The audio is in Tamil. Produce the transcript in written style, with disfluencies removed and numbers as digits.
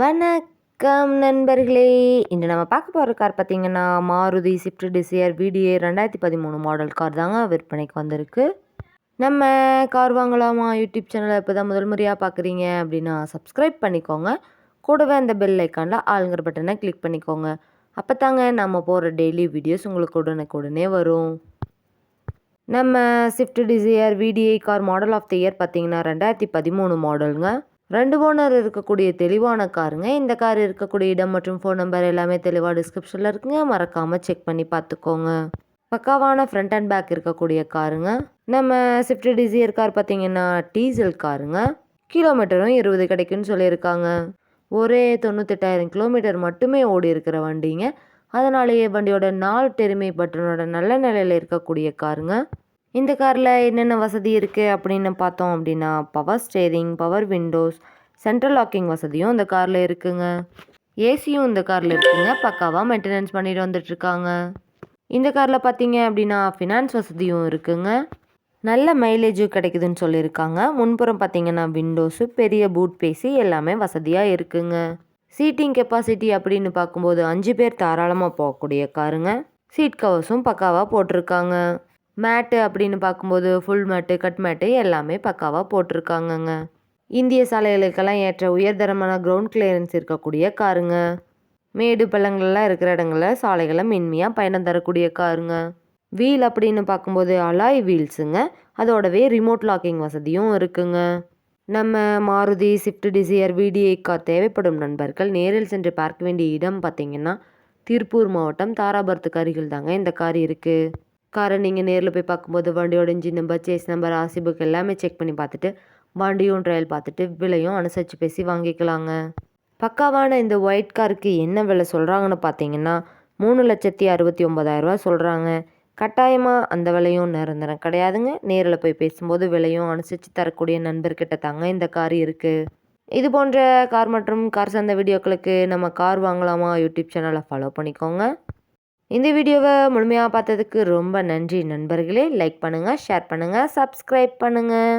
வணக்கம் நண்பர்களே. இன்று நம்ம பார்க்க போகிற கார் பார்த்தீங்கன்னா Maruti Swift Dzire VDA 2013 model car தாங்க விற்பனைக்கு வந்திருக்கு. நம்ம கார் வாங்கலாமா யூடியூப் சேனலை இப்போ தான் முதல் முறையாக பார்க்குறீங்க அப்படின்னா சப்ஸ்கிரைப் பண்ணிக்கோங்க. கூடவே அந்த பெல் ஐக்கானில் ஆளுங்கிற பட்டனை கிளிக் பண்ணிக்கோங்க. அப்போ தாங்க நம்ம போகிற டெய்லி வீடியோஸ் உங்களுக்கு உடனே வரும். நம்ம Swift Dzire VDA car model of the year பார்த்தீங்கன்னா 2013 மாடலுங்க. 2 ஓனர் இருக்கக்கூடிய தெளிவான காருங்க. இந்த கார் இருக்கக்கூடிய இடம் மற்றும் ஃபோன் நம்பர் எல்லாமே தெளிவாக டிஸ்கிரிப்ஷனில் இருக்குங்க. மறக்காமல் செக் பண்ணி பார்த்துக்கோங்க. பக்காவான ஃப்ரண்ட் அண்ட் பேக் இருக்கக்கூடிய காருங்க. நம்ம ஸ்விஃப்ட் டிசையர் கார் பார்த்தீங்கன்னா டீசல் காருங்க. கிலோமீட்டரும் 20 கிடைக்குன்னு சொல்லியிருக்காங்க. ஒரே 98,000 கிலோமீட்டர் மட்டுமே ஓடி இருக்கிற வண்டிங்க. அதனாலேயே வண்டியோட 4 டெரிமை பட்டனோட நல்ல நிலையில் இருக்கக்கூடிய காருங்க. இந்த காரில் என்னென்ன வசதி இருக்குது அப்படின்னு பார்த்தோம் அப்படின்னா power steering, power windows, central locking வசதியும் இந்த காரில் இருக்குங்க. ஏசியும் இந்த காரில் இருக்குங்க. பக்காவாக மெயின்டெனன்ஸ் பண்ணிட்டு வந்துட்டுருக்காங்க. இந்த காரில் பார்த்தீங்க அப்படின்னா ஃபினான்ஸ் வசதியும் இருக்குங்க. நல்ல மைலேஜும் கிடைக்குதுன்னு சொல்லியிருக்காங்க. முன்புறம் பார்த்தீங்கன்னா விண்டோஸு, பெரிய பூட் பேசி எல்லாமே வசதியாக இருக்குங்க. சீட்டிங் கெப்பாசிட்டி அப்படின்னு பார்க்கும்போது 5 பேர் தாராளமாக போகக்கூடிய காருங்க. சீட் கவர்ஸும் பக்காவாக போட்டிருக்காங்க. மேட்டு அப்படின்னு பார்க்கும்போது ஃபுல் மேட்டு, கட் மேட்டு எல்லாமே பக்காவாக போட்டிருக்காங்கங்க. இந்திய சாலைகளுக்கெல்லாம் ஏற்ற உயர்தரமான கிரவுண்ட் கிளியரன்ஸ் இருக்கக்கூடிய காருங்க. மேடு பள்ளங்கள்லாம் இருக்கிற இடங்களில் சாலைகளை மென்மையாக பயணம் தரக்கூடிய காருங்க. வீல் அப்படின்னு பார்க்கும்போது அலாய் வீல்ஸுங்க. அதோடவே ரிமோட் லாக்கிங் வசதியும் இருக்குங்க. நம்ம Maruti Swift Dzire VDA car தேவைப்படும் நண்பர்கள் நேரில் சென்று பார்க்க வேண்டிய இடம் பார்த்தீங்கன்னா திருப்பூர் மாவட்டம் தாராபுரத்துக்கு அருகில் தாங்க இந்த கார் இருக்குது. காரை நீங்கள் நேரில் போய் பார்க்கும்போது வண்டியோட engine number, chassis number, RC book எல்லாமே செக் பண்ணி பார்த்துட்டு வண்டியும் ட்ரையல் பார்த்துட்டு விலையும் அனுசரித்து பேசி வாங்கிக்கலாங்க. பக்காவான இந்த ஒயிட் காருக்கு என்ன விலை சொல்கிறாங்கன்னு பார்த்தீங்கன்னா 3,69,000 சொல்கிறாங்க. கட்டாயமாக அந்த விலையும் நிரந்தரம் கிடையாதுங்க. நேரில் போய் பேசும்போது விலையும் அனுசரித்து தரக்கூடிய நண்பர்கிட்ட தாங்க இந்த கார் இருக்குது. இது போன்ற கார் மற்றும் கார் சார்ந்த வீடியோக்களுக்கு நம்ம கார் வாங்கலாமா யூடியூப் சேனலை ஃபாலோ பண்ணிக்கோங்க. இந்த வீடியோவை முழுமையாக பார்த்ததுக்கு ரொம்ப நன்றி நண்பர்களே. லைக் பண்ணுங்கள், ஷேர் பண்ணுங்கள், சப்ஸ்கிரைப் பண்ணுங்கள்.